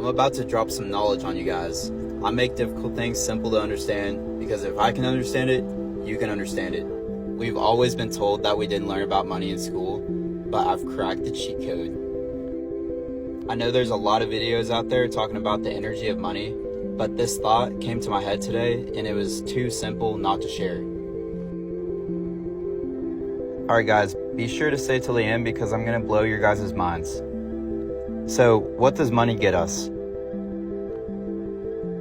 I'm about to drop some knowledge on you guys. I make difficult things simple to understand because if I can understand it, you can understand it. We've always been told that we didn't learn about money in school, but I've cracked the cheat code. I know there's a lot of videos out there talking about the energy of money, but this thought came to my head today and it was too simple not to share. Alright guys, be sure to stay till the end because I'm going to blow your guys' minds. So, what does money get us?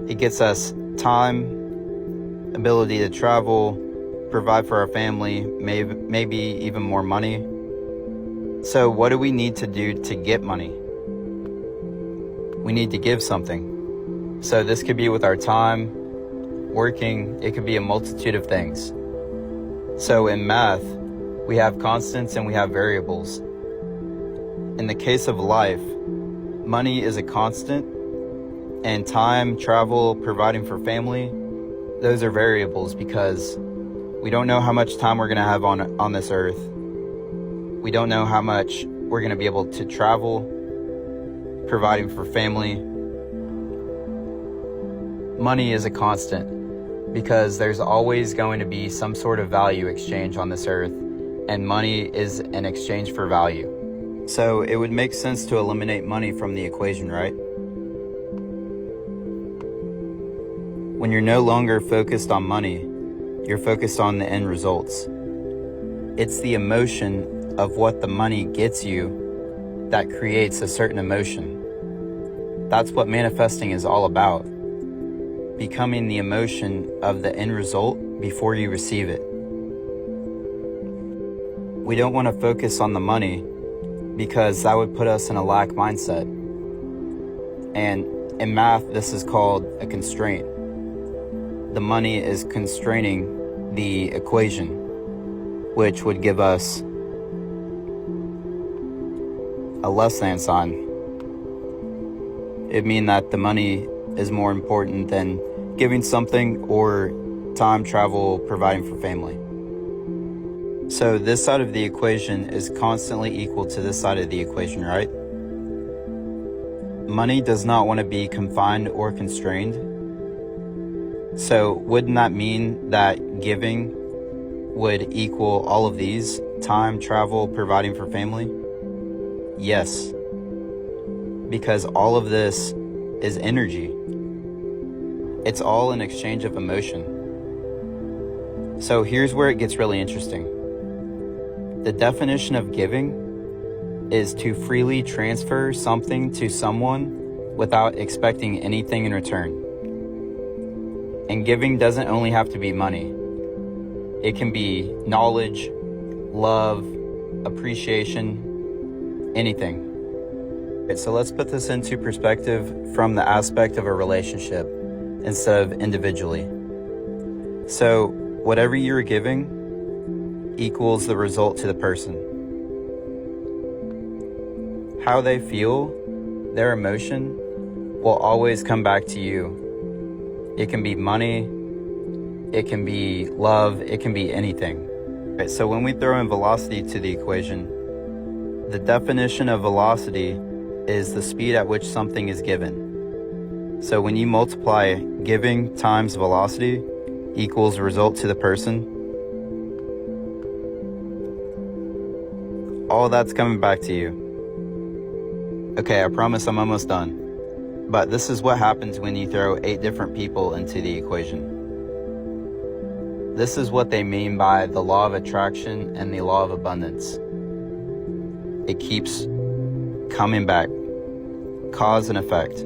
It gets us time, ability to travel, provide for our family, maybe even more money. So, what do we need to do to get money? We need to give something. So, this could be with our time, working, it could be a multitude of things. So, in math, we have constants and we have variables. In the case of life, money is a constant, and time, travel, providing for family, those are variables because we don't know how much time we're going to have on this earth. We don't know how much we're going to be able to travel, providing for family. Money is a constant because there's always going to be some sort of value exchange on this earth, and money is an exchange for value. So it would make sense to eliminate money from the equation, right? When you're no longer focused on money, you're focused on the end results. It's the emotion of what the money gets you that creates a certain emotion. That's what manifesting is all about. Becoming the emotion of the end result before you receive it. We don't want to focus on the money because that would put us in a lack mindset. And in math, this is called a constraint. The money is constraining the equation, which would give us a less than sign. It'd mean that the money is more important than giving something or time, travel, providing for family. So this side of the equation is constantly equal to this side of the equation, right? Money does not want to be confined or constrained. So wouldn't that mean that giving would equal all of these? Time, travel, providing for family? Yes. Because all of this is energy. It's all an exchange of emotion. So here's where it gets really interesting. The definition of giving is to freely transfer something to someone without expecting anything in return. And giving doesn't only have to be money. It can be knowledge, love, appreciation, anything. Okay, so let's put this into perspective from the aspect of a relationship instead of individually. So whatever you're giving equals the result to the person. How they feel, their emotion, will always come back to you. It can be money, it can be love, it can be anything. Okay, so when we throw in velocity to the equation, the definition of velocity is the speed at which something is given. So when you multiply giving times velocity equals result to the person, all that's coming back to you. Okay, I promise I'm almost done. But this is what happens when you throw 8 different people into the equation. This is what they mean by the law of attraction and the law of abundance. It keeps coming back, cause and effect.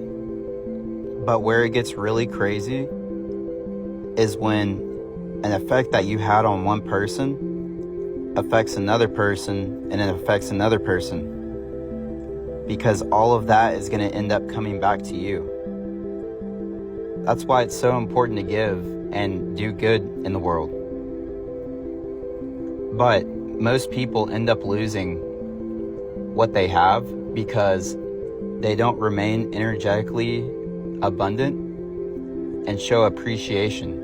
But where it gets really crazy is when an effect that you had on one person affects another person and it affects another person. Because all of that is going to end up coming back to you. That's why it's so important to give and do good in the world. But most people end up losing what they have because they don't remain energetically abundant and show appreciation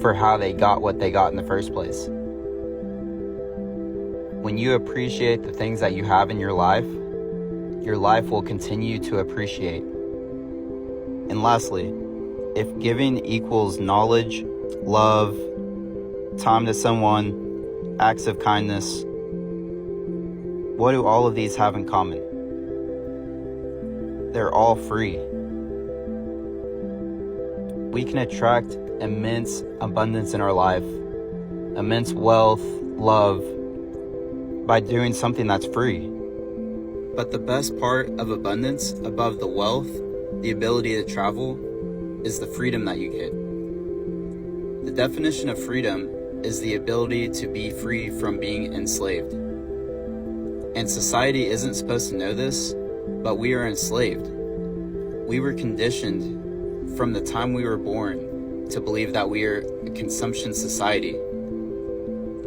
for how they got what they got in the first place. When you appreciate the things that you have in your life, your life will continue to appreciate. And lastly, if giving equals knowledge, love, time to someone, acts of kindness, what do all of these have in common? They're all free. We can attract immense abundance in our life, immense wealth, love, by doing something that's free. But the best part of abundance, above the wealth, the ability to travel, is the freedom that you get. The definition of freedom is the ability to be free from being enslaved. And society isn't supposed to know this, but we are enslaved. We were conditioned from the time we were born to believe that we are a consumption society,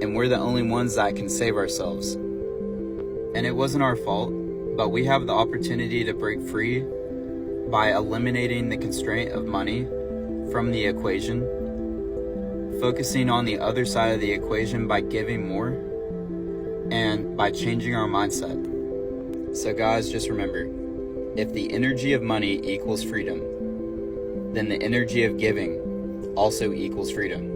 and we're the only ones that can save ourselves. And it wasn't our fault, but we have the opportunity to break free by eliminating the constraint of money from the equation, focusing on the other side of the equation by giving more, and by changing our mindset. So guys, just remember, if the energy of money equals freedom, then the energy of giving also equals freedom.